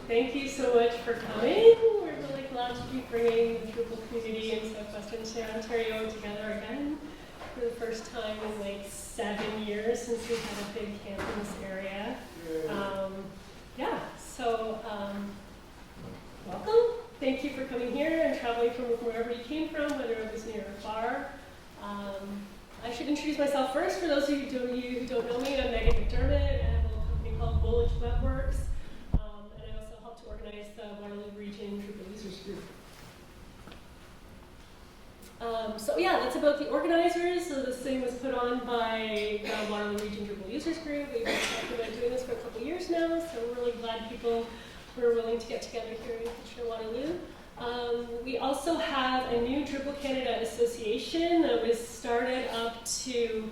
Thank you so much for coming. We're really glad to be bringing the Drupal community in Southwestern Ontario together again for the first time in like 7 years since we had a big camp in this area. Welcome. Thank you for coming here and traveling from wherever you came from, whether it was near or far. I should introduce myself first. For those of you who don't know me, I'm Megan McDermott. I have a little company called Woolwich Webworks, and I also help to organize the Waterloo Region Drupal Users Group. That's about the organizers. So this thing was put on by the Waterloo Region Drupal Users Group. We've been talking about doing this for a couple of years now, so we're really glad people were willing to get together here in Kitchener-Waterloo. We also have a new Drupal Canada Association that was started up to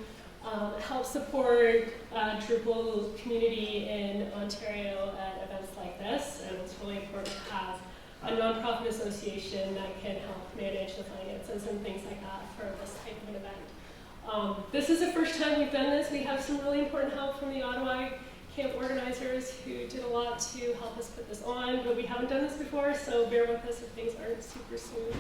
help support Drupal community in Ontario at events like this, and it's really important to have a nonprofit association that can help manage the finances and things like that for this type of an event. This is the first time we've done this. We have some really important help from the Ottawa camp organizers who did a lot to help us put this on, but we haven't done this before, so bear with us if things aren't super smooth.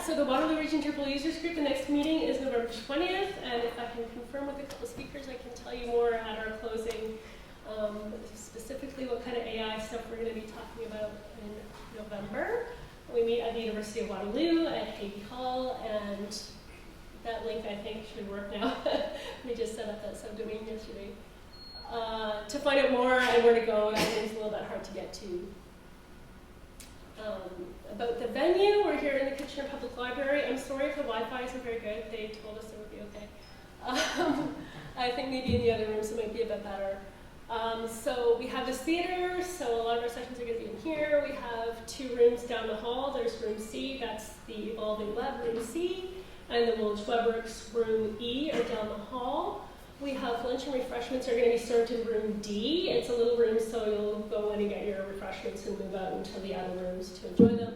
So the Waterloo Region Drupal Users Group, the next meeting is November 20th, and if I can confirm with a couple speakers, I can tell you more at our closing, specifically what kind of AI stuff we're going to be talking about in November. We meet at the University of Waterloo at Hague Hall, and that link, I think, should work now. We just set up that subdomain yesterday. To find out more and where to go, that link's a little bit hard to get to. About the venue, we're here in the Kitchener Public Library. I'm sorry if the Wi-Fi isn't very good. They told us it would be okay. I think maybe in the other rooms it might be a bit better. So we have this theater, so a lot of our sessions are going to be in here. We have 2 rooms down the hall. There's room C, that's the Evolving Web, room C. And the Woolwich Webworks room E are down the hall. We have lunch and refreshments are going to be served in room D. It's a little room, so you'll go in and get your refreshments and move out into the outer rooms to enjoy them.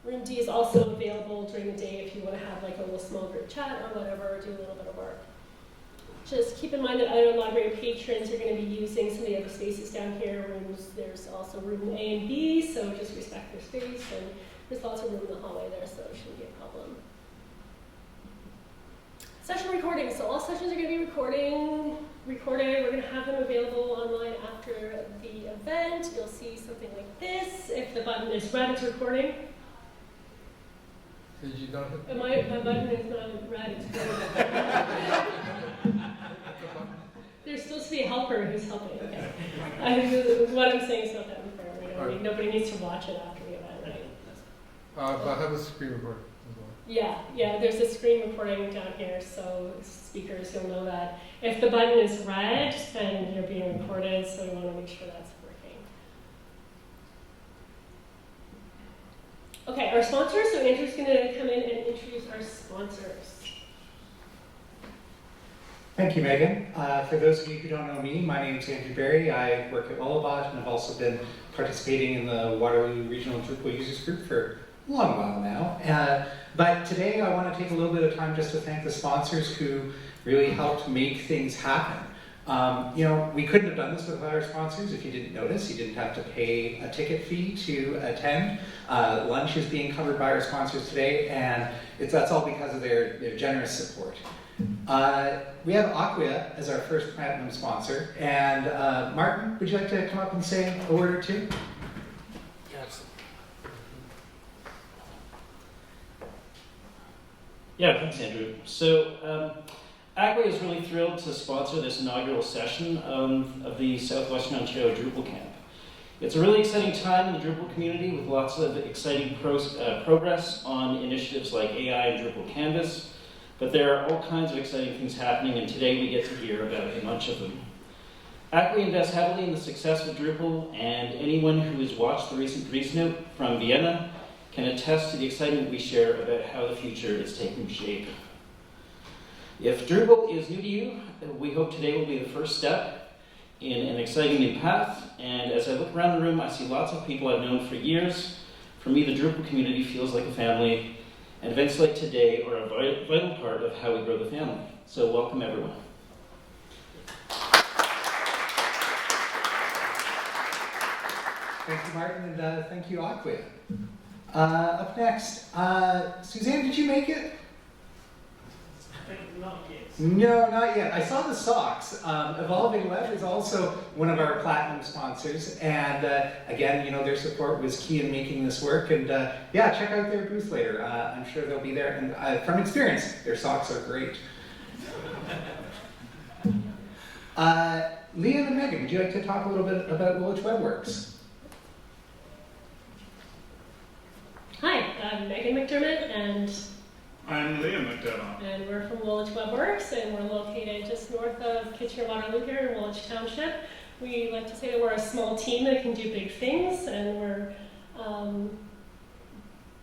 Room D is also available during the day if you want to have like a little small group chat or whatever, or do a little bit of work. Just keep in mind that other library patrons are going to be using some of the other spaces down here. There's also room A and B, so just respect their space. And there's lots of room in the hallway there, so it shouldn't be a problem. Session recording. So all sessions are going to be recorded. We're going to have them available online after the event. You'll see something like this. If the button is red, it's recording. Did you not hit? My button is not red, it's green. There's supposed to be a helper who's helping. Okay. What I'm saying is not that unfair. Nobody needs to watch it after the event, right? But I have a screen recording as well. Yeah, there's a screen recording down here, so speakers, you'll know that. If the button is red, then you're being recorded, so we want to make sure that's working. Okay, our sponsors, so Andrew's going to come in and introduce our sponsors. Thank you, Megan. For those of you who don't know me, my name is Andrew Berry. I work at Lullabot, and I've also been participating in the Waterloo Regional Drupal Users Group for a long while now. But today I want to take a little bit of time just to thank the sponsors who really helped make things happen. We couldn't have done this without our sponsors. If you didn't notice, you didn't have to pay a ticket fee to attend. Lunch is being covered by our sponsors today, and that's all because of their generous support. We have Acquia as our first platinum sponsor, and Martin, would you like to come up and say a word or two? Yes. Yeah, thanks, Andrew. So, Acquia is really thrilled to sponsor this inaugural session of the Southwestern Ontario Drupal Camp. It's a really exciting time in the Drupal community with lots of exciting progress on initiatives like AI and Drupal Canvas, but there are all kinds of exciting things happening, and today we get to hear about a bunch of them. Acquia invests heavily in the success of Drupal, and anyone who has watched the recent Keynote from Vienna can attest to the excitement we share about how the future is taking shape. If Drupal is new to you, we hope today will be the first step in an exciting new path, and as I look around the room, I see lots of people I've known for years. For me, the Drupal community feels like a family, and events like today are a vital part of how we grow the family. So welcome, everyone. Thank you, Martin, and thank you, Aquia. Up next, Suzanne, did you make it? I think not yet. No, not yet. I saw the socks. Evolving Web is also one of our platinum sponsors, and again, you know, their support was key in making this work. And yeah, check out their booth later. I'm sure they'll be there. And from experience, their socks are great. Liam and Megan, would you like to talk a little bit about Woolwich WebWorks? Hi, I'm Megan McDermott, and I'm Liam McDermott. And we're from Woolwich WebWorks, and we're located just north of Kitchener-Waterloo here in Woolwich Township. We like to say that we're a small team that can do big things, and we're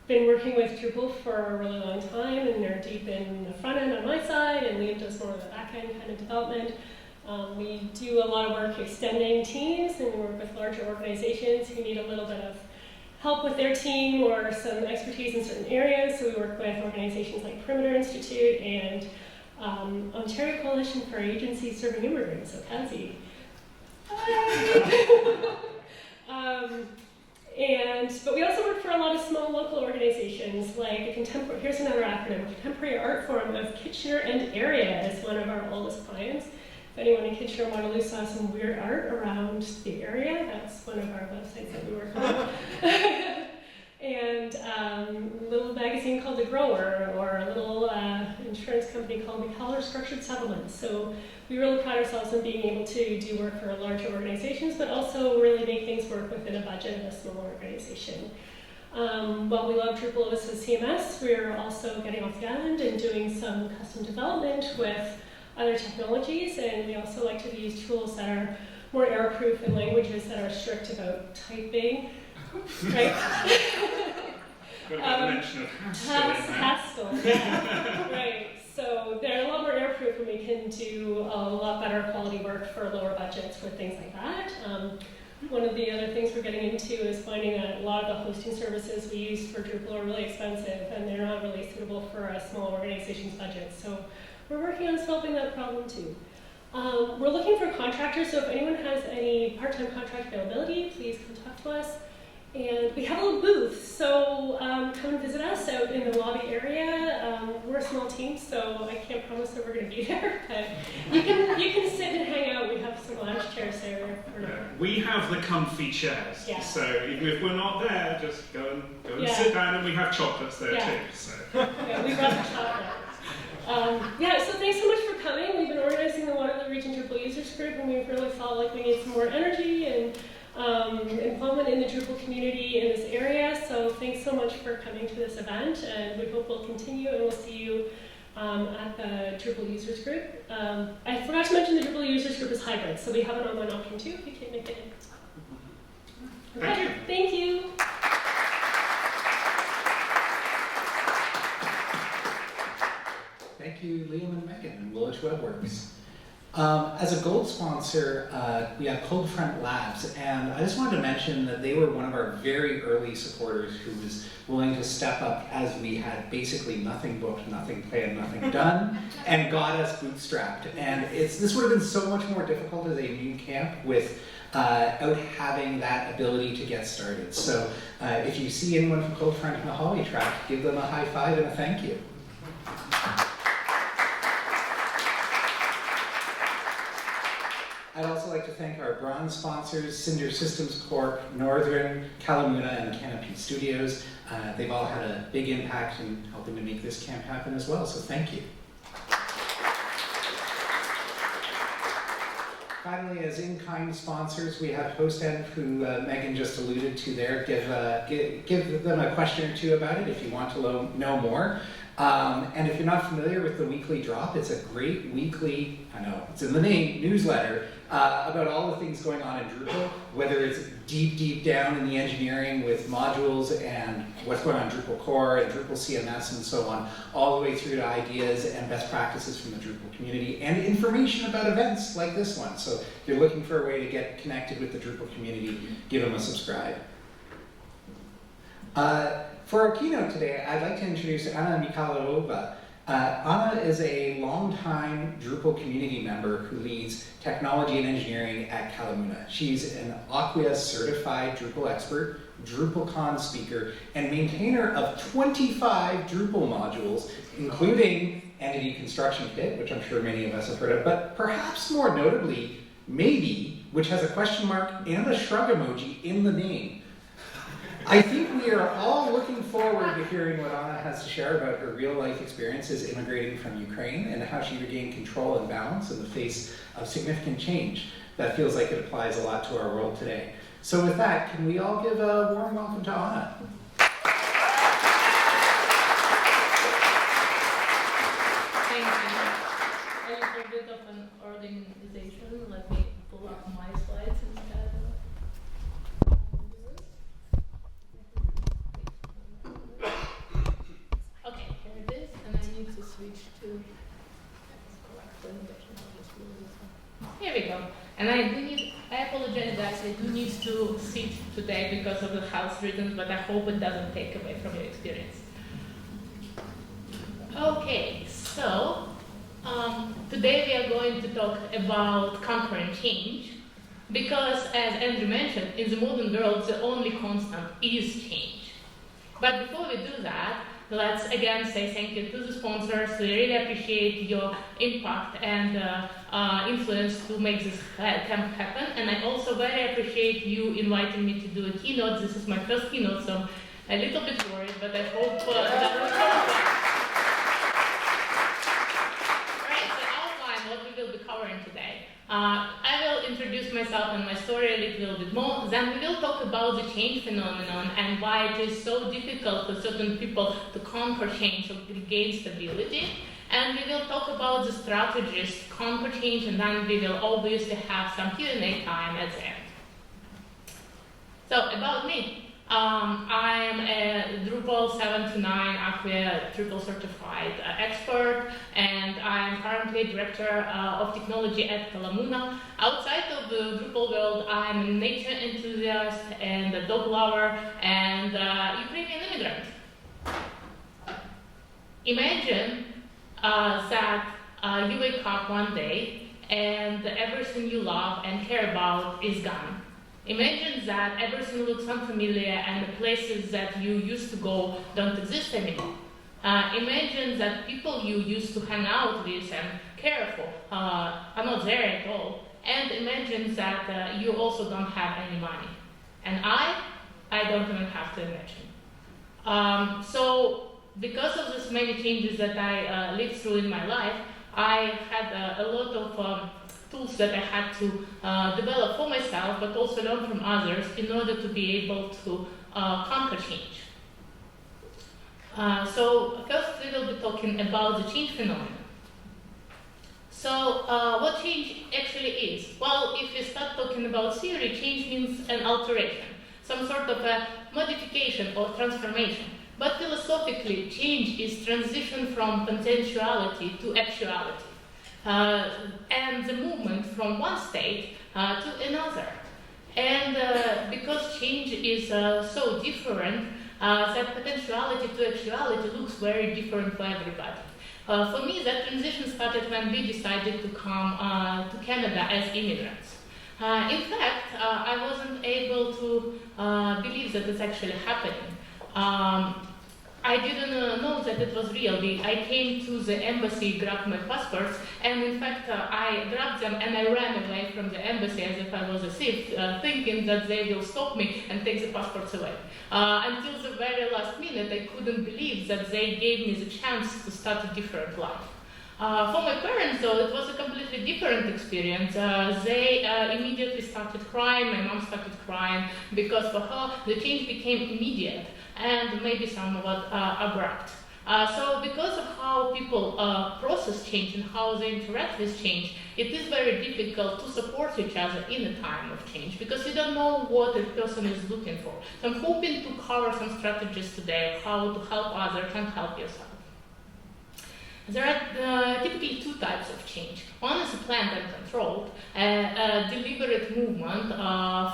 been working with Drupal for a really long time, and they're deep in the front end on my side, and Liam does more of the back end kind of development. We do a lot of work extending teams, and we work with larger organizations who need a little bit of help with their team or some expertise in certain areas. So we work with organizations like Perimeter Institute and Ontario Coalition for Agencies Serving Immigrants, so CASI. But we also work for a lot of small local organizations, like here's another acronym, Contemporary Art Forum of Kitchener and Area is one of our oldest clients. If anyone in Kitchener-Waterloo saw some weird art around the area, that's one of our websites that we work on. And a little magazine called The Grower, or a little insurance company called Mykailova Structured Settlements. So we really pride ourselves on being able to do work for larger organizations, but also really make things work within a budget of a small organization. While we love Drupal as a CMS, we're also getting off the island and doing some custom development with other technologies, and we also like to use tools that are more error-proof and languages that are strict about typing, right? Got a mention of Haskell in there. Haskell, yeah, right. So they're a lot more error-proof, and we can do a lot better quality work for lower budgets with things like that. One of the other things we're getting into is finding that a lot of the hosting services we use for Drupal are really expensive, and they're not really suitable for a small organization's budget. So we're working on solving that problem too. We're looking for contractors, so if anyone has any part-time contract availability, please come talk to us. And we have a little booth, so come and visit us out in the lobby area. We're a small team, so I can't promise that we're going to be there, but you can sit and hang out. We have some lounge chairs there. We have the comfy chairs, yeah. So even if we're not there, just go and yeah. sit down, and we have chocolates there yeah. too. So. Yeah, we brought the chocolate. Yeah, so thanks so much for coming. We've been organizing the Waterloo Region Drupal Users Group, and we really felt like we need some more energy and involvement in the Drupal community in this area. So thanks so much for coming to this event, and we hope we'll continue, and we'll see you at the Drupal Users Group. I forgot to mention the Drupal Users Group is hybrid, so we have an online option too if you can't make it in. Okay, Thank you. Thank you. Thank you, Liam and Megan, and Woolwich WebWorks. As a gold sponsor, we have Cold Front Labs, and I just wanted to mention that they were one of our very early supporters who was willing to step up as we had basically nothing booked, nothing planned, nothing done, and got us bootstrapped. And this would have been so much more difficult as a new camp without having that ability to get started. So if you see anyone from Cold Front in the hallway track, give them a high five and a thank you. I'd also like to thank our bronze sponsors, Cinder Systems Corp, Northern, Kalamuna, and Canopy Studios. They've all had a big impact in helping to make this camp happen as well, so thank you. Finally, as in-kind sponsors, we have HostEnv, who Megan just alluded to there. Give them a question or two about it if you want to know more. And if you're not familiar with the weekly drop, it's a great weekly, I know, it's in the name, newsletter about all the things going on in Drupal, whether it's deep down in the engineering with modules and what's going on in Drupal core and Drupal CMS and so on, all the way through to ideas and best practices from the Drupal community and information about events like this one. So if you're looking for a way to get connected with the Drupal community, give them a subscribe. For our keynote today, I'd like to introduce Mykailova. Anna is a longtime Drupal community member who leads technology and engineering at Kalamuna. She's an Acquia certified Drupal expert, DrupalCon speaker, and maintainer of 25 Drupal modules, including Entity Construction Kit, which I'm sure many of us have heard of, but perhaps more notably, Maybe, which has a question mark and a shrug emoji in the name. I think we are all looking forward to hearing what Anna has to share about her real-life experiences immigrating from Ukraine and how she regained control and balance in the face of significant change. That feels like it applies a lot to our world today. So with that, can we all give a warm welcome to Anna? Thank you. A little bit of an organization. Let me pull up my slides instead. Okay, here it is, and I need to switch to correct presentation. I'll just move this one. Here we go. And I apologize guys, I do need to sit today because of the health reasons, but I hope it doesn't take away from your experience. Okay, so today we are going to talk about conquering change, because as Andrew mentioned, in the modern world the only constant is change. But before we do that, let's again say thank you to the sponsors. We really appreciate your impact and influence to make this camp happen. And I also very appreciate you inviting me to do a keynote. This is my first keynote, so I'm a little bit worried, but I hope that Alright, so outline what we will be covering today. I will introduce myself and my story a little bit more. Then we will talk about the change phenomenon and why it is so difficult for certain people to conquer change or regain stability. And we will talk about the strategies to conquer change, and then we will obviously have some Q&A time at the end. So about me. I'm a Drupal 7 to 9 Acquia Drupal certified expert, and I'm currently director of technology at Kalamuna. Outside of the Drupal world, I'm a nature enthusiast and a dog lover and Ukrainian immigrant. Imagine that you wake up one day and everything you love and care about is gone. Imagine that everything looks unfamiliar and the places that you used to go don't exist anymore. Imagine that people you used to hang out with and care for are not there at all. And imagine that you also don't have any money. And I don't even have to imagine. So because of this many changes that I lived through in my life, I had a lot of tools that I had to develop for myself, but also learn from others in order to be able to conquer change. So first we will be talking about the change phenomenon. So what change actually is? Well, if we start talking about theory, change means an alteration, some sort of a modification or transformation. But philosophically, change is transition from potentiality to actuality. And the movement from one state to another. And because change is so different, that potentiality to actuality looks very different for everybody. For me, that transition started when we decided to come to Canada as immigrants. In fact, I wasn't able to believe that it's actually happening. I didn't know that it was real. I came to the embassy, grabbed my passports, and in fact I grabbed them and I ran away from the embassy as if I was a thief, thinking that they will stop me and take the passports away. Until the very last minute, I couldn't believe that they gave me the chance to start a different life. For my parents, though, it was a completely different experience. They immediately started crying. My mom started crying because for her, the change became immediate and maybe somewhat abrupt. So because of how people process change and how they interact with change, it is very difficult to support each other in a time of change because you don't know what a person is looking for. So I'm hoping to cover some strategies today of how to help others and help yourself. There are typically two types of change. One is planned and controlled, a deliberate movement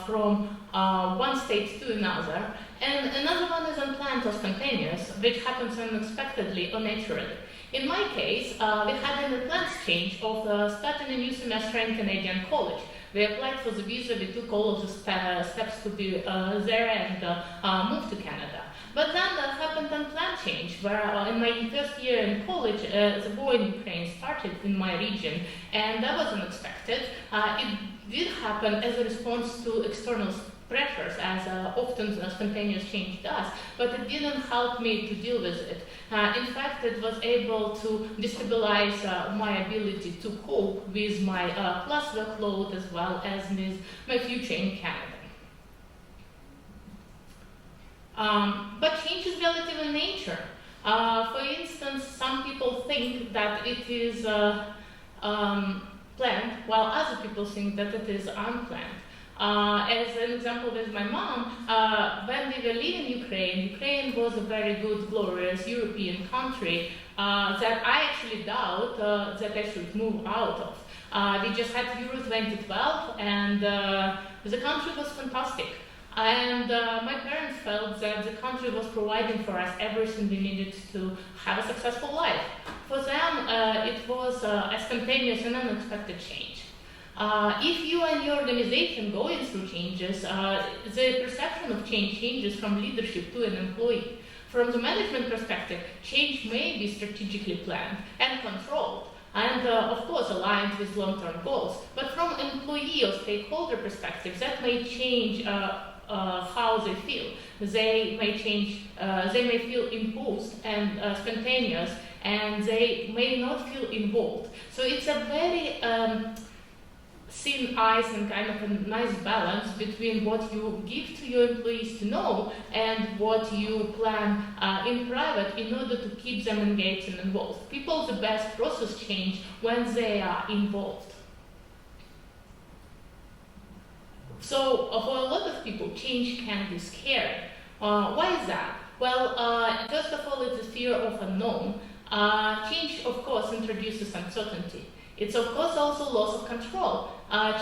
from one state to another, And another one is unplanned or spontaneous, which happens unexpectedly or naturally. In my case, we had an unplanned change of starting a new semester in Canadian college. We applied for the visa, we took all of the steps to be there and moved to Canada. But then there happened an unplanned change, where in my first year in college, the war in Ukraine started in my region, and that was unexpected. It did happen as a response to external pressures, as often spontaneous change does, but it didn't help me to deal with it. In fact, it was able to destabilize my ability to cope with my class workload as well as with my future in Canada. But change is relative in nature. For instance, some people think that it is planned, while other people think that it is unplanned. As an example with my mom, when we were living in Ukraine was a very good, glorious European country that I actually doubt that I should move out of. We just had Euro 2012, and the country was fantastic. And my parents felt that the country was providing for us everything we needed to have a successful life. For them, it was a spontaneous and unexpected change. If you and your organization going through changes, the perception of change changes from leadership to an employee. From the management perspective, change may be strategically planned and controlled, and of course aligned with long-term goals. But from employee or stakeholder perspective, that may change how they feel. They may change, they may feel imposed and spontaneous, and they may not feel involved. So it's a very thin ice and kind of a nice balance between what you give to your employees to know and what you plan in private in order to keep them engaged and involved. People the best process change when they are involved. So for a lot of people, change can be scary. Why is that? Well, first of all, it's a fear of unknown. Change, of course, introduces uncertainty. It's, of course, also loss of control.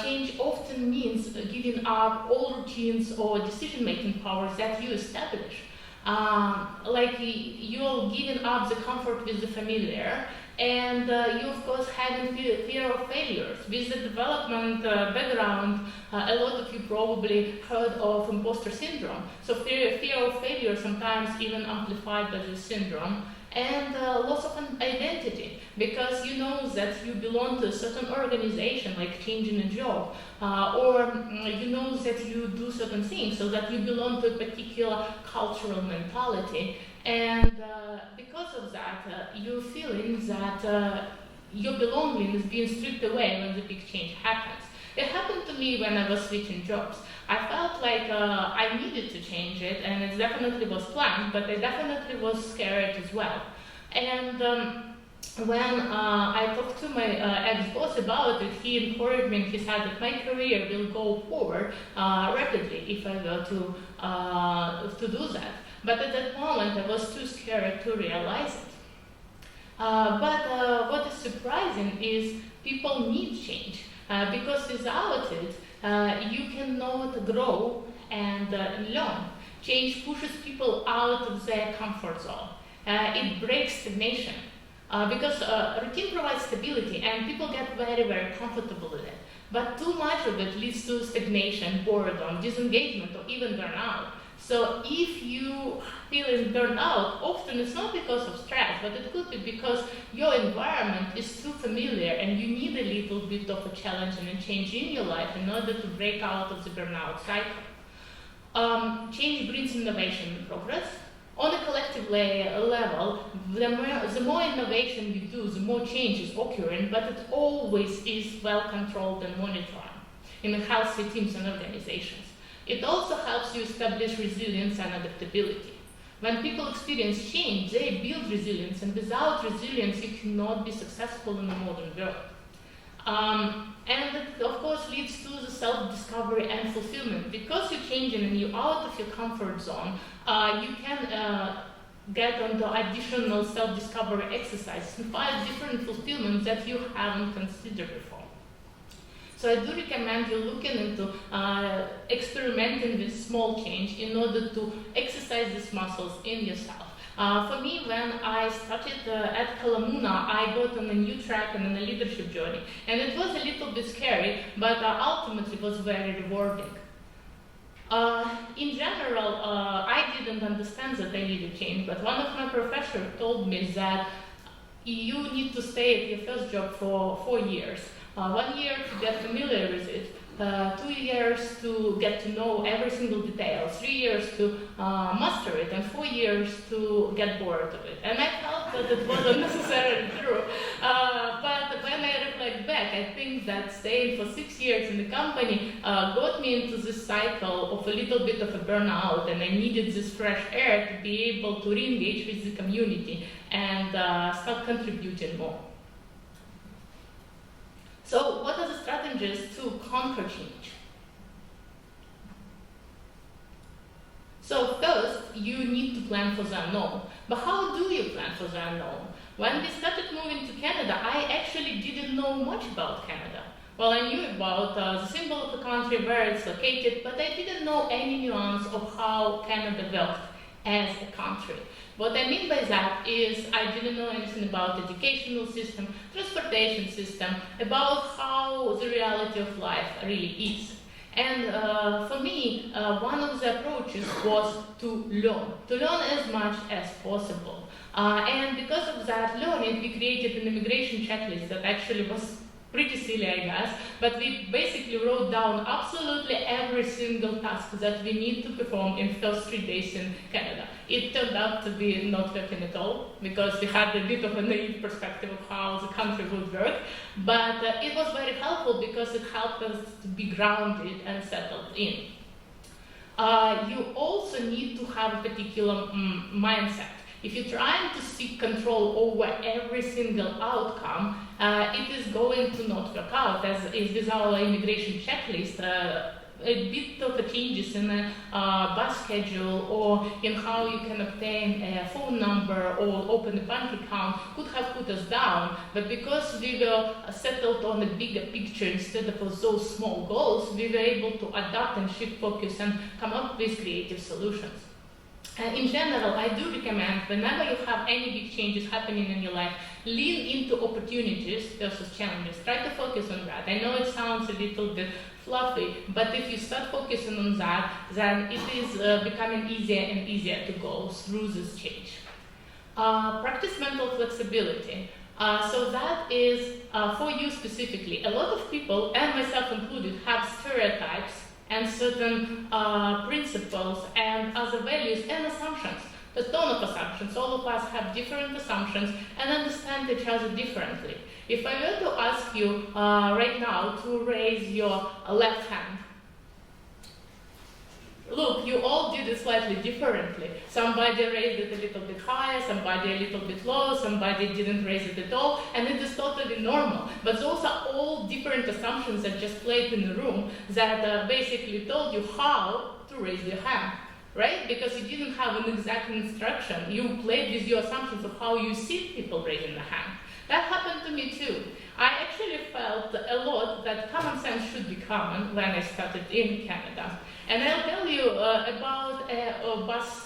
Change often means giving up all routines or decision-making powers that you establish. Like you're giving up the comfort with the familiar, and you, of course, having fear of failures. With the development background, a lot of you probably heard of imposter syndrome. So fear of failure, sometimes even amplified by this syndrome. And loss of an identity, because you know that you belong to a certain organization, like changing a job, or you know that you do certain things, so that you belong to a particular cultural mentality. And because of that, you're feeling that your belonging is being stripped away when the big change happens. It happened to me when I was switching jobs. I felt like I needed to change it, and it definitely was planned, but I definitely was scared as well. And when I talked to my ex-boss about it, he encouraged me, and he said that my career will go forward rapidly if I were to do that. But at that moment, I was too scared to realize it. But what is surprising is people need change. Because without it, you cannot grow and learn. Change pushes people out of their comfort zone. It breaks stagnation. Because routine provides stability, and people get very, very comfortable with it. But too much of it leads to stagnation, boredom, disengagement, or even burnout. So if you feel burned out, often it's not because of stress, but it could be because your environment is too familiar and you need a little bit of a challenge and a change in your life in order to break out of the burnout cycle. Change brings innovation and progress. On a collective level, the more innovation you do, the more change is occurring, but it always is well controlled and monitored in healthy teams and organizations. It also helps you establish resilience and adaptability. When people experience change, they build resilience, and without resilience, you cannot be successful in the modern world. And it, of course, leads to the self-discovery and fulfillment. Because you're changing and you're out of your comfort zone, you can get onto additional self-discovery exercises and find different fulfillments that you haven't considered before. So I do recommend you looking into experimenting with small change in order to exercise these muscles in yourself. For me, when I started at Kalamuna, I got on a new track and on a leadership journey. And it was a little bit scary, but ultimately was very rewarding. In general, I didn't understand that I needed change, but one of my professors told me that you need to stay at your first job for 4 years. 1 year to get familiar with it, 2 years to get to know every single detail, 3 years to master it, and 4 years to get bored of it. And I felt that it wasn't necessarily true. But when I reflect back, I think that staying for 6 years in the company got me into this cycle of a little bit of a burnout, and I needed this fresh air to be able to re-engage with the community and start contributing more. So what are the strategies to conquer change? So first, you need to plan for the unknown. But how do you plan for the unknown? When we started moving to Canada, I actually didn't know much about Canada. Well, I knew about the symbol of the country, where it's located, but I didn't know any nuance of how Canada worked as a country. What I mean by that is I didn't know anything about the educational system, transportation system, about how the reality of life really is. And for me, one of the approaches was to learn as much as possible. And because of that learning, we created an immigration checklist that actually was pretty silly, I guess, but we basically wrote down absolutely every single task that we need to perform in first 3 days in Canada. It turned out to be not working at all, because we had a bit of a naive perspective of how the country would work, but it was very helpful because it helped us to be grounded and settled in. You also need to have a particular mindset. If you're trying to seek control over every single outcome, it is going to not work out, as is with our immigration checklist. A bit of a changes in a bus schedule or in how you can obtain a phone number or open a bank account could have put us down, but because we were settled on a bigger picture instead of those small goals, we were able to adapt and shift focus and come up with creative solutions. In general, I do recommend whenever you have any big changes happening in your life, lean into opportunities versus challenges. Try to focus on that. I know it sounds a little bit fluffy, but if you start focusing on that, then it is becoming easier and easier to go through this change. Practice mental flexibility. So that is for you specifically. A lot of people, and myself included, have stereotypes and certain principles and other values and assumptions. A ton of assumptions. All of us have different assumptions and understand each other differently. If I were to ask you right now to raise your left hand, look, you all did it slightly differently. Somebody raised it a little bit higher, somebody a little bit lower, somebody didn't raise it at all, and it is totally normal. But those are all different assumptions that just played in the room that basically told you how to raise your hand, right? Because you didn't have an exact instruction. You played with your assumptions of how you see people raising the hand. That happened to me too. I actually felt a lot that common sense should be common when I started in Canada. And I'll tell you about a bus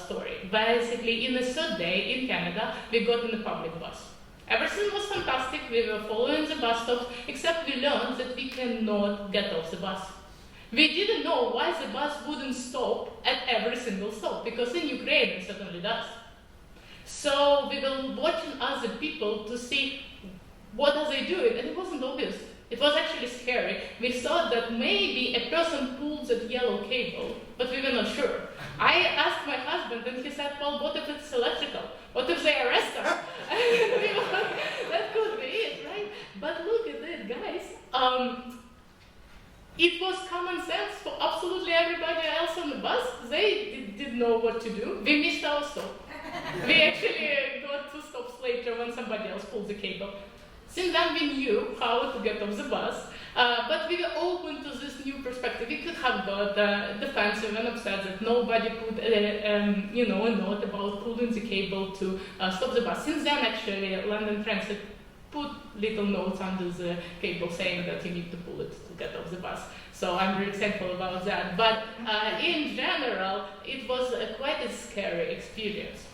story. Basically, in the third day in Canada, we got in a public bus. Everything was fantastic. We were following the bus stops, except we learned that we cannot get off the bus. We didn't know why the bus wouldn't stop at every single stop, because in Ukraine it certainly does. So we were watching other people to see what are they doing, and it wasn't obvious. It was actually scary. We thought that maybe a person pulled that yellow cable, but we were not sure. I asked my husband, and he said, well, what if it's electrical? What if they arrest us? That could be it, right? But look at it, guys. It was common sense for absolutely everybody else on the bus. They didn't know what to do. We missed our stop. We actually got 2 stops later when somebody else pulled the cable. Since then, we knew how to get off the bus, but we were open to this new perspective. We could have got defensive and upset that nobody put a note about pulling the cable to stop the bus. Since then, actually, London Transit put little notes under the cable saying that you need to pull it to get off the bus. So I'm very thankful about that. But in general, it was quite a scary experience.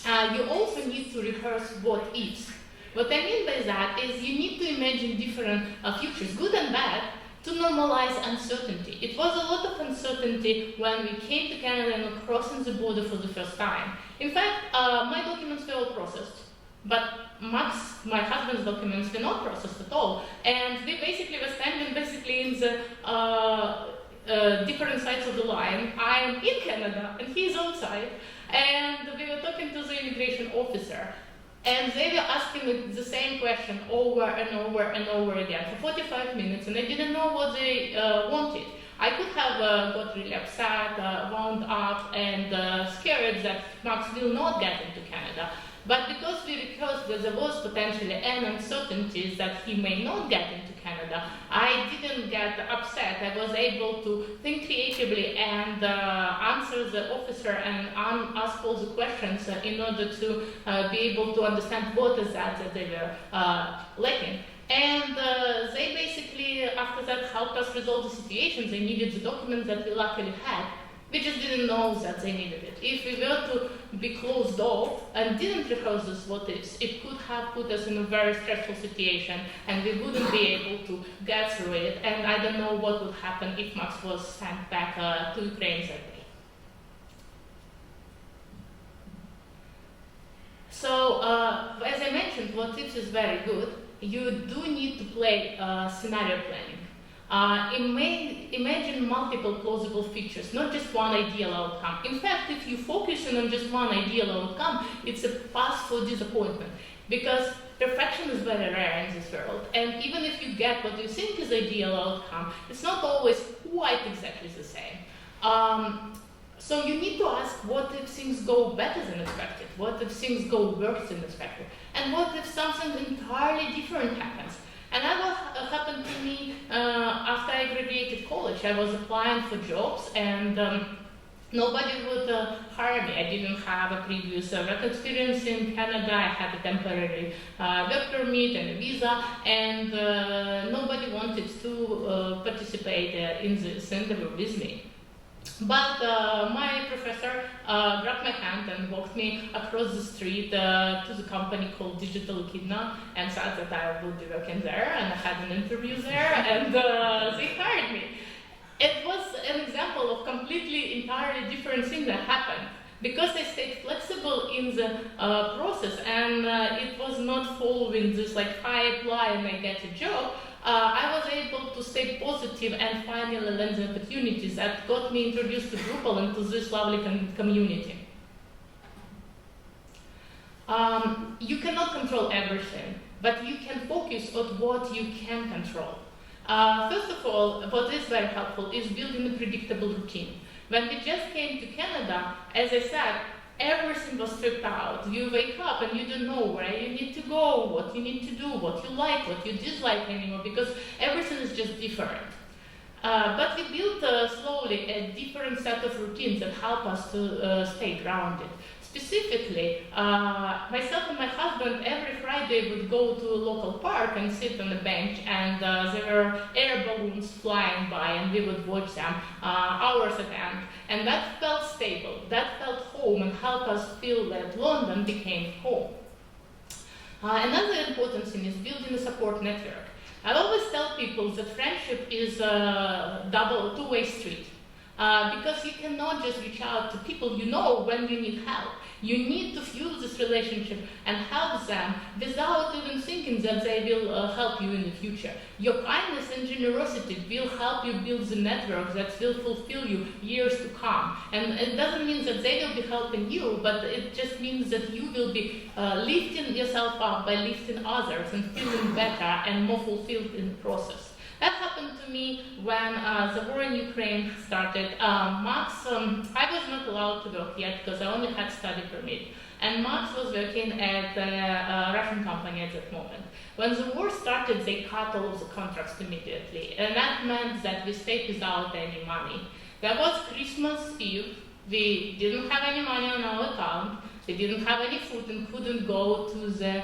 You also need to rehearse what ifs. What I mean by that is you need to imagine different futures, good and bad, to normalize uncertainty. It was a lot of uncertainty when we came to Canada and were crossing the border for the first time. In fact, my documents were all processed, but Max, my husband's documents, were not processed at all. And we basically were standing in the different sides of the line. I am in Canada and he's outside. And we were talking to the immigration officer. And they were asking the same question over and over and over again for 45 minutes, and I didn't know what they wanted. I could have got really upset, wound up, and scared that Max will not get into Canada. But because we rehearsed that there was potentially an uncertainty that he may not get into Canada, I didn't get upset. I was able to think creatively and answer the officer and ask all the questions in order to be able to understand what is that they were lacking. And they basically, after that, helped us resolve the situation. They needed the documents that we luckily had. We just didn't know that they needed it. If we were to be closed off and didn't rehearse this what ifs, it could have put us in a very stressful situation and we wouldn't be able to get through it. And I don't know what would happen if Max was sent back to Ukraine that day. So, as I mentioned, what ifs is very good. You do need to play scenario planning. Imagine multiple plausible features, not just one ideal outcome. In fact, if you focus on just one ideal outcome, it's a path for disappointment, because perfection is very rare in this world. And even if you get what you think is ideal outcome, it's not always quite exactly the same. So you need to ask, what if things go better than expected? What if things go worse than expected? And what if something entirely different happens? And that happened to me after I graduated college. I was applying for jobs and nobody would hire me. I didn't have a previous work experience in Canada. I had a temporary work permit and a visa, and nobody wanted to participate in this interview with me. But my professor grabbed my hand and walked me across the street to the company called Keynote and said that I would be working there, and I had an interview there, and they hired me. It was an example of completely, entirely different thing that happened. Because I stayed flexible in the process and it was not following this like I apply and I get a job, I was able to stay positive and finally land the opportunities that got me introduced to Drupal and to this lovely community. You cannot control everything, but you can focus on what you can control. First of all, what is very helpful is building a predictable routine. When we just came to Canada, as I said, everything was stripped out. You wake up and you don't know where you need to go, what you need to do, what you like, what you dislike anymore, because everything is just different. But we built slowly a different set of routines that help us to stay grounded. Specifically, myself and my husband every Friday would go to a local park and sit on a bench, and there were air balloons flying by and we would watch them hours at end. And that felt stable, that felt home and helped us feel that London became home. Another important thing is building a support network. I always tell people that friendship is a two-way street. Because you cannot just reach out to people you know when you need help. You need to fuel this relationship and help them without even thinking that they will help you in the future. Your kindness and generosity will help you build the network that will fulfill you years to come. And it doesn't mean that they will be helping you, but it just means that you will be lifting yourself up by lifting others and feeling better and more fulfilled in the process. That happened to me when the war in Ukraine started. Max, I was not allowed to work yet because I only had study permit. And Max was working at a Russian company at that moment. When the war started, they cut all of the contracts immediately. And that meant that we stayed without any money. There was Christmas Eve. We didn't have any money on our account. They didn't have any food and couldn't go to the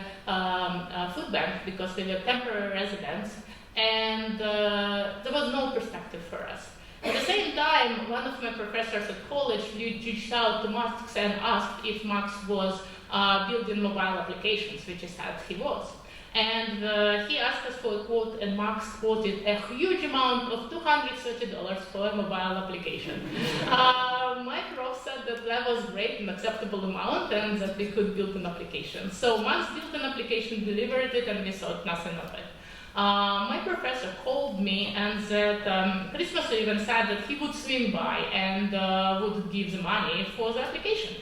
food bank because they were temporary residents, and there was no perspective for us. At the same time, one of my professors at college reached out to Max and asked if Max was building mobile applications, which he said he was. And he asked us for a quote, and Max quoted a huge amount of $230 for a mobile application. My prof said that was great, an acceptable amount, and that we could build an application. So Max built an application, delivered it, and we thought nothing of it. My professor called me and said, Christmas even said that he would swing by and would give the money for the application.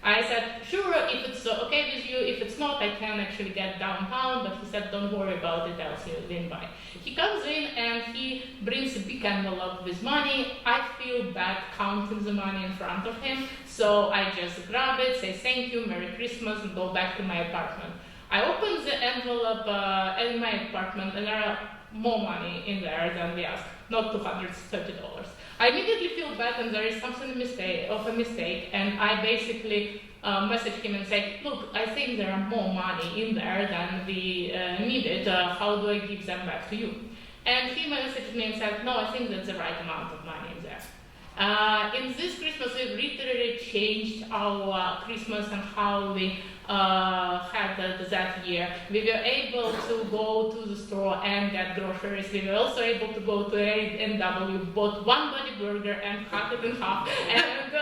I said, sure, if it's okay with you. If it's not, I can actually get downtown. But he said, don't worry about it, I'll swing by. He comes in and he brings a big envelope with money. I feel bad counting the money in front of him. So I just grab it, say thank you, Merry Christmas, and go back to my apartment. I open the envelope in my apartment, and there are more money in there than we asked, not $230. I immediately feel bad, and there is something of a mistake, and I basically message him and say, look, I think there are more money in there than we needed. How do I give them back to you? And he messaged me and said, no, I think that's the right amount of money in there. In this Christmas, we literally changed our Christmas and how we had that year. We were able to go to the store and get groceries. We were also able to go to A&W, bought one body burger and cut it in half. And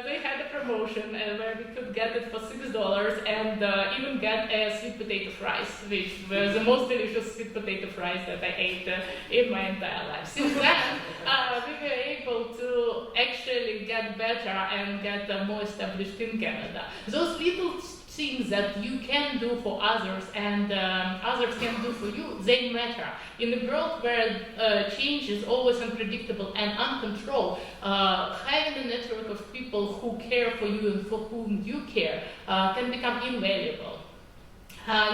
they had a promotion where we could get it for $6 and even get a sweet potato fries, which were the most delicious sweet potato fries that I ate in my entire life. Since then, we were able to actually get better and get more established in Canada. Those little things that you can do for others and others can do for you, they matter. In a world where change is always unpredictable and uncontrolled, having a network of people who care for you and for whom you care can become invaluable.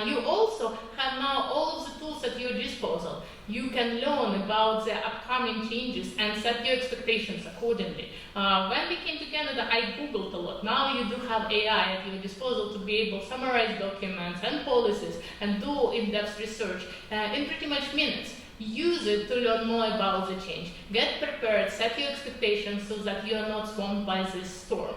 You also have now all of the tools at your disposal. You can learn about the upcoming changes and set your expectations accordingly. When we came to Canada, I Googled a lot. Now you do have AI at your disposal to be able to summarize documents and policies and do in-depth research in pretty much minutes. Use it to learn more about the change. Get prepared, set your expectations so that you are not swamped by this storm.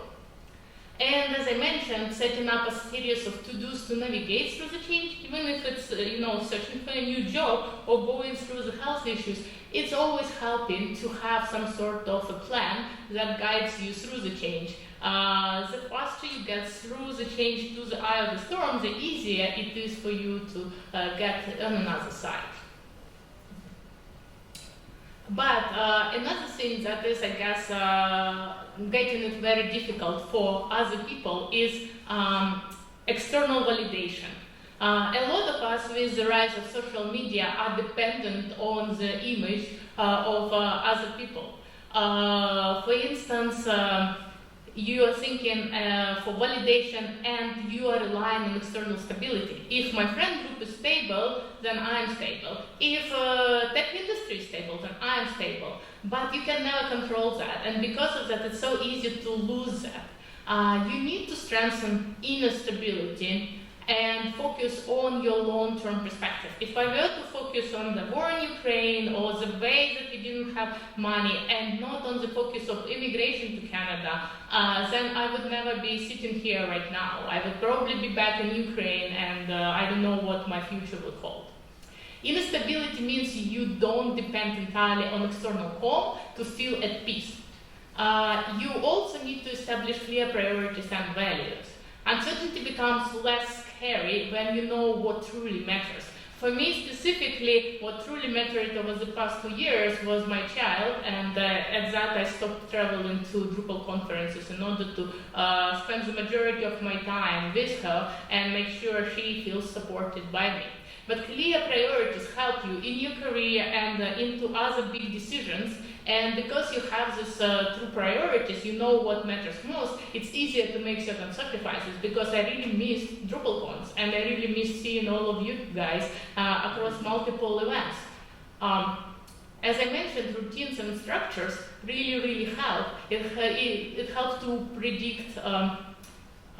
And as I mentioned, setting up a series of to-dos to navigate through the change, even if it's searching for a new job or going through the health issues, it's always helping to have some sort of a plan that guides you through the change. The faster you get through the change to the eye of the storm, the easier it is for you to get on another side. But another thing that is, I guess, getting it very difficult for other people is external validation. A lot of us, with the rise of social media, are dependent on the image of other people. For instance, you are thinking for validation and you are relying on external stability. If my friend group is stable, then I'm stable. If tech industry is stable, then I'm stable. But you can never control that, and because of that, it's so easy to lose that. You need to strengthen inner stability and focus on your long-term perspective. If I were to focus on the war in Ukraine or the way that we didn't have money and not on the focus of immigration to Canada, then I would never be sitting here right now. I would probably be back in Ukraine, and I don't know what my future would hold. Inner stability means you don't depend entirely on external calm to feel at peace. You also need to establish clear priorities and values. Uncertainty becomes less scary when you know what truly matters. For me specifically, what truly mattered over the past 2 years was my child, and at that I stopped traveling to Drupal conferences in order to spend the majority of my time with her and make sure she feels supported by me. But clear priorities help you in your career and into other big decisions. And because you have these true priorities, you know what matters most, it's easier to make certain sacrifices, because I really miss DrupalCons and I really miss seeing all of you guys across multiple events. As I mentioned, routines and structures really help. It helps to predict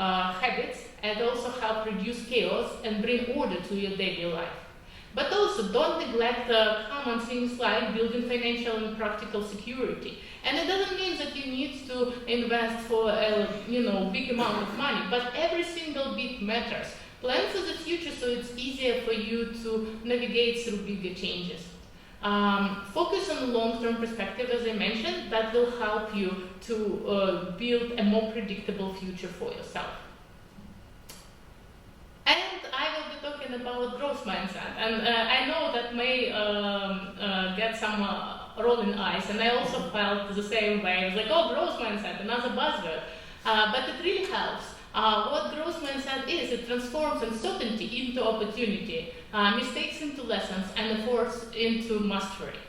habits and also help reduce chaos and bring order to your daily life. But also don't neglect common things like building financial and practical security. And it doesn't mean that you need to invest for a big amount of money, but every single bit matters. Plan for the future so it's easier for you to navigate through bigger changes. Focus on the long-term perspective, as I mentioned, that will help you to build a more predictable future for yourself. And I will be talking about growth mindset. And I know that may get some rolling eyes, and I also felt the same way. I was like, oh, growth mindset, another buzzword. But it really helps. What growth mindset is, it transforms uncertainty into opportunity, mistakes into lessons, and efforts into mastery.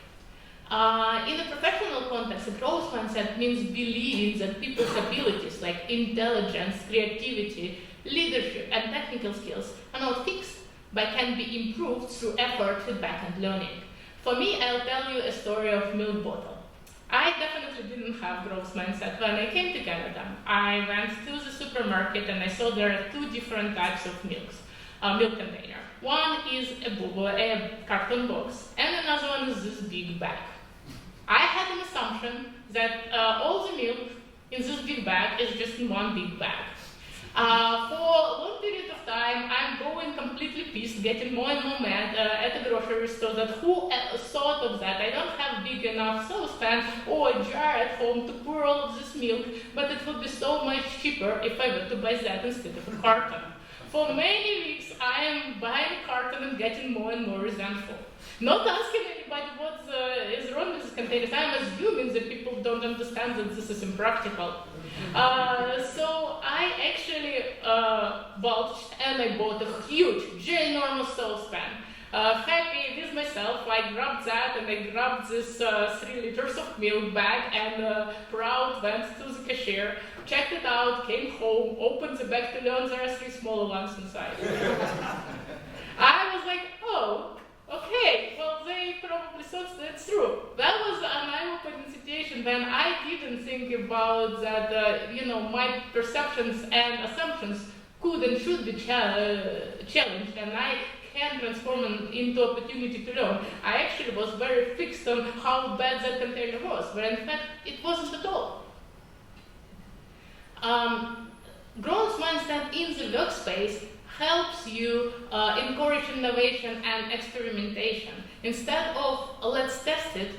In a professional context, a growth mindset means believing that people's abilities like intelligence, creativity, leadership, and technical skills are not fixed, but can be improved through effort, feedback, and learning. For me, I'll tell you a story of milk bottle. I definitely didn't have growth mindset when I came to Canada. I went to the supermarket and I saw there are two different types of milk container. One is a carton box, and another one is this big bag. I had an assumption that all the milk in this big bag is just in one big bag. For a long period of time, I'm going completely pissed, getting more and more mad at the grocery store that who thought of that? I don't have big enough saucepan or a jar at home to pour all of this milk, but it would be so much cheaper if I were to buy that instead of a carton. For many weeks, I am buying a carton and getting more and more resentful. Not asking anybody what is wrong with this container. I'm assuming that people don't understand that this is impractical. So I actually bulged and I bought a huge, ginormous saucepan. Happy with myself, I grabbed that and I grabbed this 3 liters of milk bag and proud went to the cashier, checked it out, came home, opened the bag to learn there are 3 smaller ones inside. I was like, oh, okay, well, they probably thought that's true. That was an eye-opening situation when I didn't think about that, my perceptions and assumptions could and should be challenged, and I can transform them into opportunity to learn. I actually was very fixed on how bad that container was, but in fact, it wasn't at all. Growth mindset in the workspace helps you encourage innovation and experimentation. Instead of let's test it,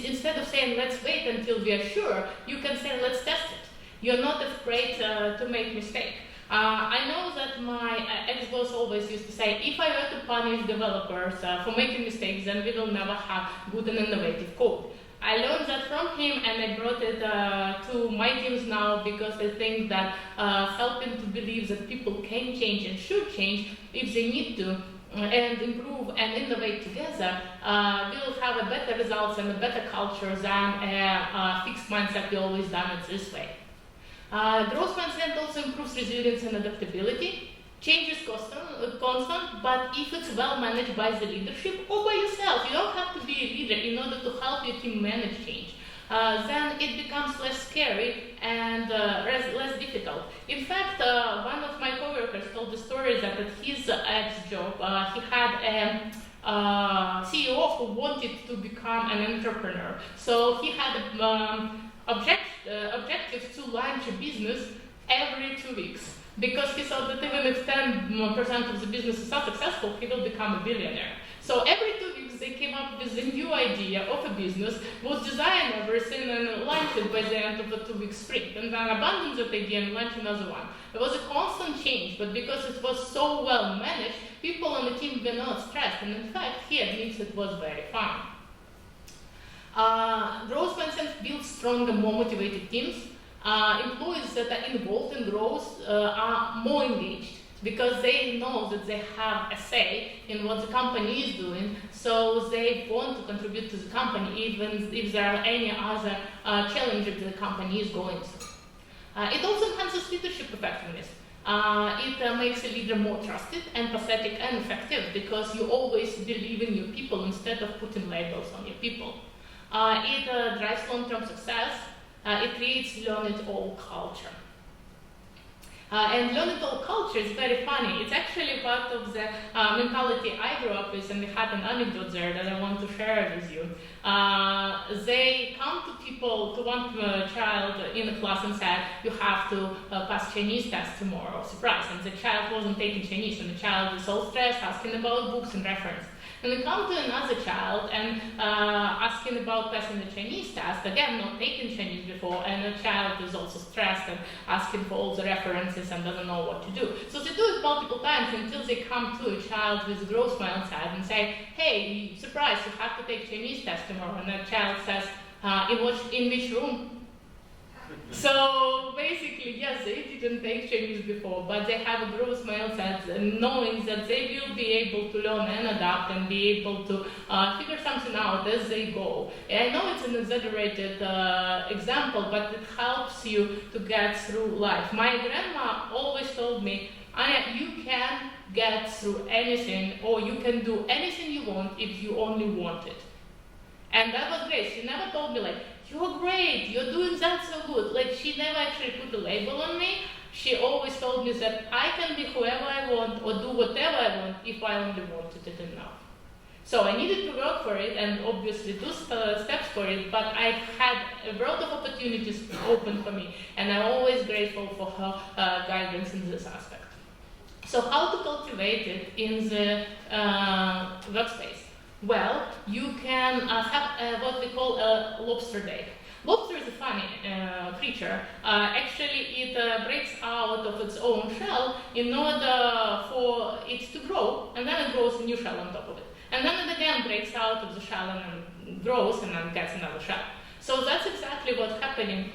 instead of saying let's wait until we are sure, you can say let's test it. You're not afraid to make mistakes. I know that my ex-boss always used to say, if I were to punish developers for making mistakes, then we will never have good and innovative code. I learned that from him and I brought it to my teams now because I think that helping to believe that people can change and should change if they need to and improve and innovate together, we'll have a better results and a better culture than a fixed mindset we always done it this way. Growth mindset also improves resilience and adaptability. Change is constant, but if it's well managed by the leadership or by yourself, you don't have to be a leader in order to help your team manage change. Then it becomes less scary and less difficult. In fact, one of my coworkers told the story that at his ex-job, he had a CEO who wanted to become an entrepreneur. So he had objective to launch a business every 2 weeks. Because he thought that even if 10% of the business is not successful, he will become a billionaire. So every 2 weeks they came up with a new idea of a business, would design everything and launch it by the end of the 2-week sprint, and then abandon that idea and launch another one. It was a constant change, but because it was so well managed, people on the team were not stressed, and in fact, he admits it was very fun. Growth mindset builds stronger, more motivated teams. Employees that are involved in growth are more engaged because they know that they have a say in what the company is doing, so they want to contribute to the company even if there are any other challenges the company is going through. It also enhances leadership effectiveness. It makes a leader more trusted, empathetic, and effective because you always believe in your people instead of putting labels on your people. It drives long-term success. It creates learn-it-all culture. And learning all culture is very funny. It's actually part of the mentality I grew up with, and we had an anecdote there that I want to share with you. They come to one child in the class and said, you have to pass Chinese test tomorrow, surprise. And the child wasn't taking Chinese, and the child is all stressed, asking about books and reference. And we come to another child and asking about passing the Chinese test, again, not taking Chinese before, and the child is also stressed and asking for all the references and doesn't know what to do. So they do it multiple times until they come to a child with a growth mindset and say, hey, surprise, you have to take Chinese test tomorrow. And the child says, in which room? So basically, yes, they didn't take Chinese before, but they have a growth mindset and knowing that they will be able to learn and adapt and be able to figure something out as they go. And I know it's an exaggerated example, but it helps you to get through life. My grandma always told me, Anya, you can get through anything, or you can do anything you want if you only want it. And that was great. She never told me like, you're great, you're doing that so good. Like, she never actually put a label on me. She always told me that I can be whoever I want or do whatever I want if I only wanted it enough. So I needed to work for it and obviously do steps for it, but I had a world of opportunities open for me, and I'm always grateful for her guidance in this aspect. So how to cultivate it in the workspace? Well, you can have what we call a lobster day. Lobster is a funny creature. Actually, it breaks out of its own shell in order for it to grow, and then it grows a new shell on top of it. And then it again breaks out of the shell and grows and then gets another shell. So that's exactly what's happening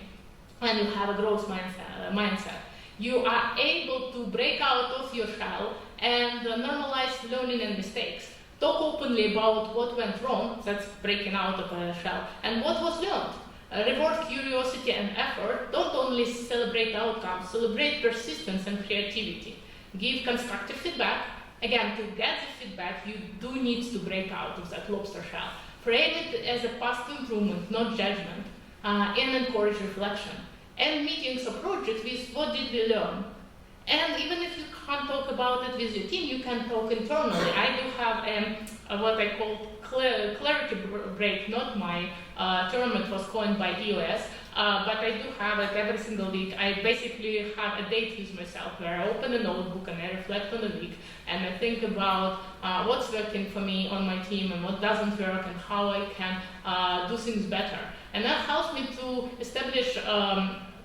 when you have a growth mindset. You are able to break out of your shell and normalize learning and mistakes. Talk openly about what went wrong, that's breaking out of a shell, and what was learned. Reward curiosity and effort. Don't only celebrate outcomes, celebrate persistence and creativity. Give constructive feedback. Again, to get the feedback, you do need to break out of that lobster shell. Frame it as a path to improvement, not judgment, and encourage reflection. And meetings or projects with what did we learn? And even if you can't talk about it with your team, you can talk internally. I do have what I call clarity break, not my term, it was coined by EOS, but I do have it every single week. I basically have a date with myself where I open a notebook and I reflect on the week and I think about what's working for me on my team and what doesn't work and how I can do things better. And that helps me to establish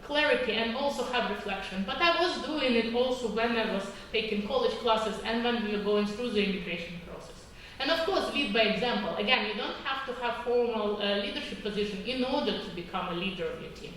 clarity and also have reflection. But I was doing it also when I was taking college classes and when we were going through the immigration process. And of course, lead by example. Again, you don't have to have formal leadership position in order to become a leader of your team.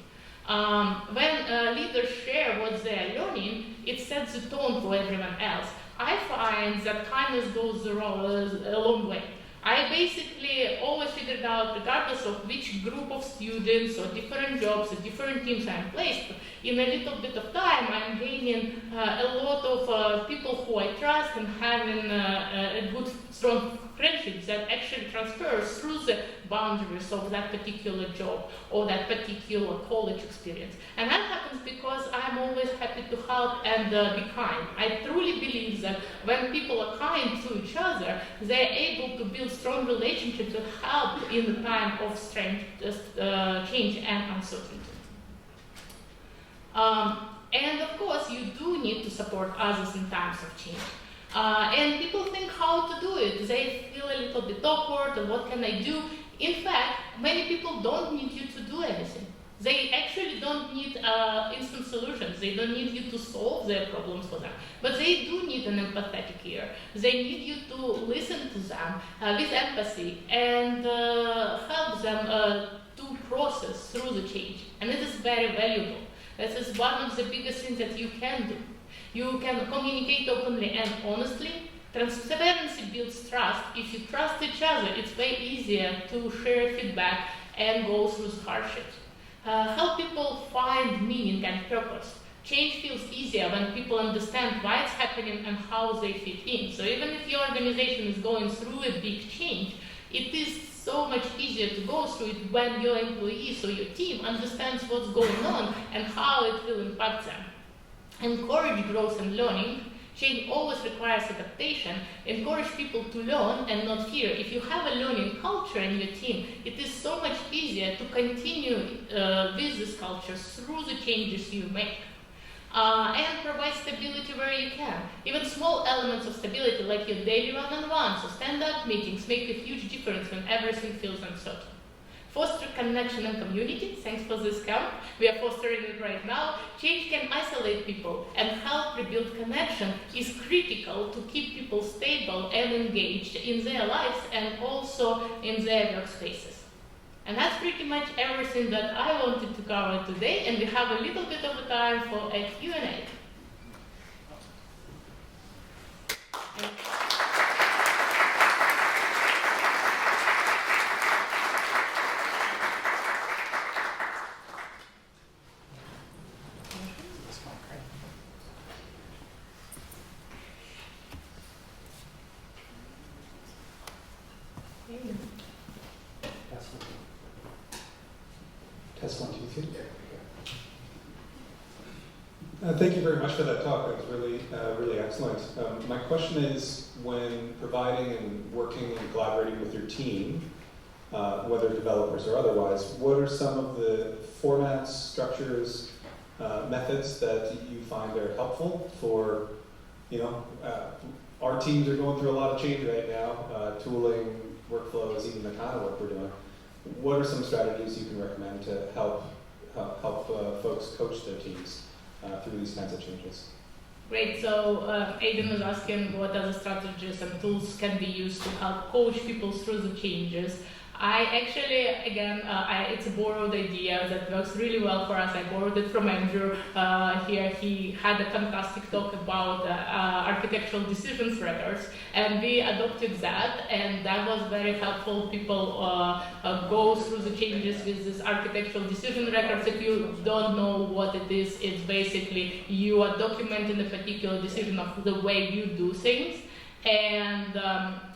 When leaders share what they're learning, it sets the tone for everyone else. I find that kindness goes a long way. I basically always figured out, regardless of which group of students or different jobs or different teams I'm placed, in a little bit of time I'm gaining a lot of people who I trust and having a good, strong friendships that actually transfers through the boundaries of that particular job or that particular college experience. And that happens because I'm always happy to help and be kind. I truly believe that when people are kind to each other, they're able to build strong relationships that help in the time of change and uncertainty. And of course, you do need to support others in times of change. And people think how to do it. They feel a little bit awkward, or what can I do? In fact, many people don't need you to do anything. They actually don't need instant solutions. They don't need you to solve their problems for them. But they do need an empathetic ear. They need you to listen to them with empathy and help them to process through the change. And it is very valuable. This is one of the biggest things that you can do. You can communicate openly and honestly. Transparency builds trust. If you trust each other, it's way easier to share feedback and go through hardships. Help people find meaning and purpose. Change feels easier when people understand why it's happening and how they fit in. So even if your organization is going through a big change, it is so much easier to go through it when your employees or your team understands what's going on and how it will impact them. encourage growth and learning. Change always requires adaptation. Encourage people to learn and not fear. If you have a learning culture in your team, it is so much easier to continue with this culture through the changes you make. And provide stability where you can. Even small elements of stability like your daily one-on-ones or stand-up meetings make a huge difference when everything feels uncertain. Foster connection and community. Thanks for this camp. We are fostering it right now. Change can isolate people, and help rebuild connection is critical to keep people stable and engaged in their lives and also in their workspaces. And that's pretty much everything that I wanted to cover today, and we have a little bit of time for a Q&A. Test 1, 2, 3. Thank you very much for that talk. That was really, really excellent. My question is, when providing and working and collaborating with your team, whether developers or otherwise, what are some of the formats, structures, methods that you find are helpful for, our teams are going through a lot of change right now, tooling, workflows, even the kind of work we're doing. What are some strategies you can recommend to help folks coach their teams through these kinds of changes? Great. So Aidan was asking what other strategies and tools can be used to help coach people through the changes. I actually, again, it's a borrowed idea that works really well for us. I borrowed it from Andrew here. He had a fantastic talk about architectural decisions records, and we adopted that, and that was very helpful. People go through the changes with this architectural decision records. If you don't know what it is, it's basically you are documenting a particular decision of the way you do things, and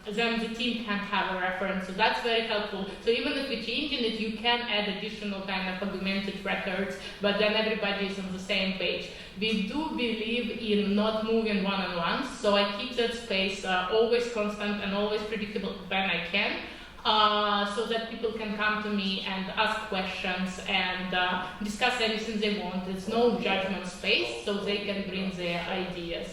then the team can have a reference, so that's very helpful. So even if you're changing it, you can add additional kind of augmented records, but then everybody is on the same page. We do believe in not moving one-on-ones, so I keep that space always constant and always predictable when I can, so that people can come to me and ask questions and discuss anything they want. There's no judgment space, so they can bring their ideas.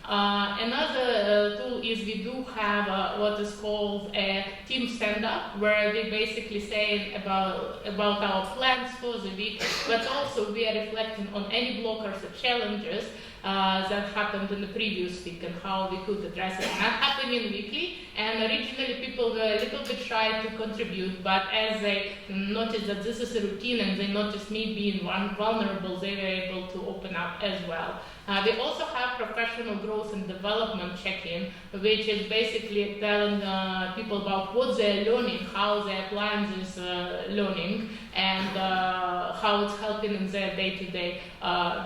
Another tool is we do have what is called a team stand-up, where we basically say about our plans for the week, but also we are reflecting on any blockers or challenges that happened in the previous week and how we could address it. And that's happening weekly, and originally people were a little bit shy to contribute, but as they noticed that this is a routine and they noticed me being vulnerable, they were able to open up as well. We also have professional growth and development check-in, which is basically telling people about what they're learning, how they're applying this learning, and how it's helping in their day-to-day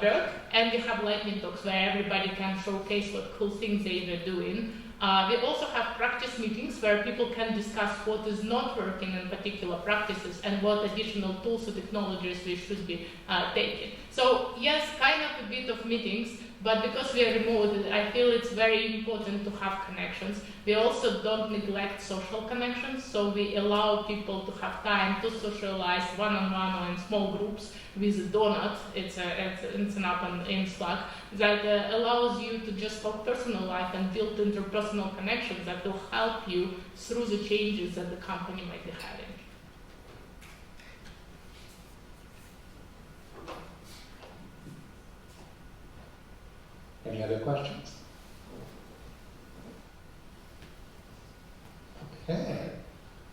work. And we have lightning talks where everybody can showcase what cool things they were doing. We also have practice meetings where people can discuss what is not working in particular practices and what additional tools or technologies we should be taking. So yes, kind of a bit of meetings, but because we are remote, I feel it's very important to have connections. We also don't neglect social connections, so we allow people to have time to socialize one-on-one or in small groups with a donut. It's an app in Slack that allows you to just talk personal life and build interpersonal connections that will help you through the changes that the company might be having. Any other questions? Okay.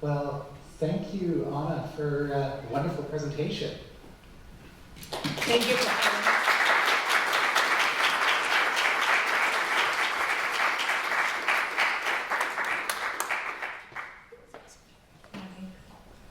Well, thank you, Anna, for a wonderful presentation. Thank you for having me.